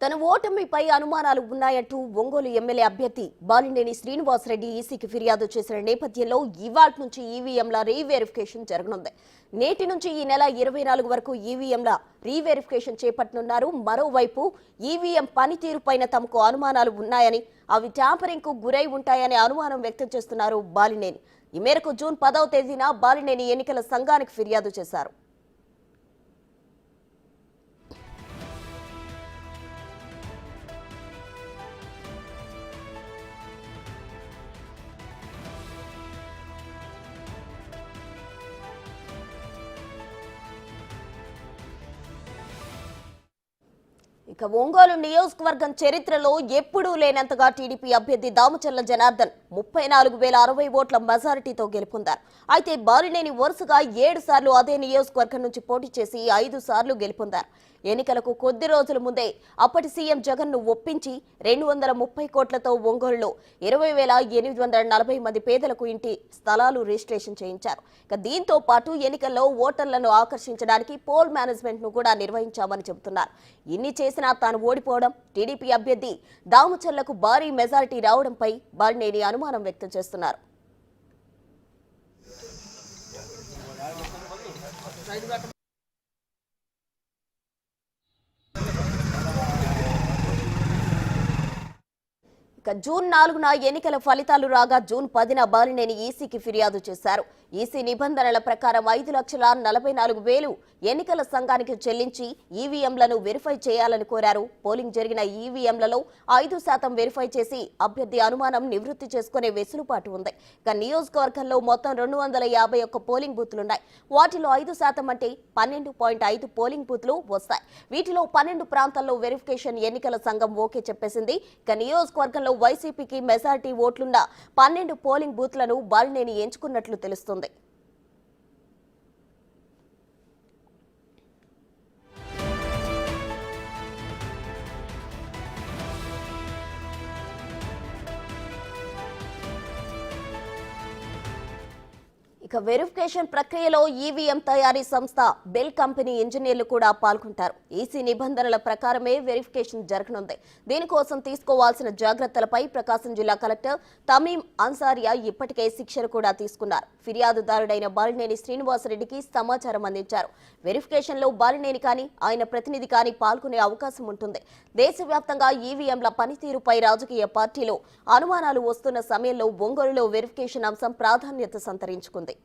తన ఓటమిపై అనుమానాలు ఉన్నాయంటూ ఒంగోలు ఎమ్మెల్యే అభ్యర్థి బాలినేని శ్రీనివాసరెడ్డి ఈసీకి ఫిర్యాదు చేసిన నేపథ్యంలో ఇవాల్టి నుంచి ఈవీఎంల రీవెరిఫికేషన్ జరగనుంది. నేటి నుంచి ఈ నెల 24 వరకు ఈవీఎంల రీవెరిఫికేషన్ చేపట్టనున్నారు. మరోవైపు ఈవీఎం పనితీరుపైన తమకు అనుమానాలు ఉన్నాయని, అవి ట్యాంపరింగ్ కు గురై ఉంటాయనే అనుమానం వ్యక్తం చేస్తున్నారు బాలినేని. ఈ మేరకు జూన్ 10వ తేదీన బాలినేని ఎన్నికల సంఘానికి ఫిర్యాదు చేశారు. ఇక ఒంగోలు నియోజకవర్గం చరిత్రలో ఎప్పుడూ లేనంతగా టీడీపీ అభ్యర్థి దామచర్ల జనార్దన్ 34,060 ఓట్ల మెజారిటీతో గెలుపొందారు. అయితే బాలినేని వరుసగా 7 సార్లు అదే నియోజకవర్గం నుంచి పోటీ చేసి 5 సార్లు గెలుపొందారు. ఎన్నికలకు కొద్ది రోజుల ముందే అప్పటి సీఎం జగన్ ను ఒప్పించి 230 కోట్లతో ఒంగోలులో 20,840 మంది పేదలకు ఇంటి స్థలాలు రిజిస్ట్రేషన్ చేయించారు. ఇక దీంతో పాటు ఎన్నికల్లో ఓటర్లను ఆకర్షించడానికి పోల్ మేనేజ్మెంట్ ను కూడా నిర్వహించామని చెబుతున్నారు. ఇన్ని చేసినా తాను ఓడిపోవడం, టీడీపీ అభ్యర్థి దామచర్లకు భారీ మెజారిటీ రావడంపై బాలినేని అనుమానం వ్యక్తం చేస్తున్నారు. ఇక జూన్ 4న ఎన్నికల ఫలితాలు రాగా జూన్ 10న బాలినేని ఈసీకి ఫిర్యాదు చేశారు. ఈసీ నిబంధనల ప్రకారం 5,44,000 ఎన్నికల సంఘానికి చెల్లించి ఈవీఎంలను వెరిఫై చేయాలని కోరారు. పోలింగ్ జరిగిన ఈవీఎంలలో 5% వెరిఫై చేసి అభ్యర్థి అనుమానం నివృత్తి చేసుకునే వెసులుబాటు ఉంది. ఇక నియోజకవర్గంలో మొత్తం 251 పోలింగ్ బూత్లున్నాయి. వాటిలో 5% అంటే 12.5 పోలింగ్ బూత్లు వస్తాయి. వీటిలో 12 ప్రాంతాల్లో వెరిఫికేషన్ ఎన్నికల సంఘం ఓకే చెప్పేసింది. ఇక నియోజకవర్గంలో వైసీపీకి మెజారిటీ ఓట్లున్న 12 పోలింగ్ బూత్లను బాలినేని ఎంచుకున్నట్లు తెలుస్తుంది. ఇక వెరిఫికేషన్ ప్రక్రియలో ఈవీఎం తయారీ సంస్థ బెల్ కంపెనీ ఇంజనీర్లు కూడా పాల్గొంటారు. ఈసీ నిబంధనల ప్రకారమే వెరిఫికేషన్ జరగనుంది. దీనికోసం తీసుకోవాల్సిన జాగ్రత్తలపై ప్రకాశం జిల్లా కలెక్టర్ తమీం అన్సారియా ఇప్పటికే శిక్షణ కూడా తీసుకున్నారు. ఫిర్యాదుదారుడైన బాలినేని శ్రీనివాసరెడ్డికి సమాచారం అందించారు. వెరిఫికేషన్లో బాలినేని కానీ ఆయన ప్రతినిధి కానీ పాల్గొనే అవకాశం ఉంటుంది. దేశవ్యాప్తంగా ఈవీఎంల పనితీరుపై రాజకీయ పార్టీలు అనుమానాలు వస్తున్న సమయంలో ఒంగోలులో వెరిఫికేషన్ అంశం ప్రాధాన్యత సంతరించుకుంది.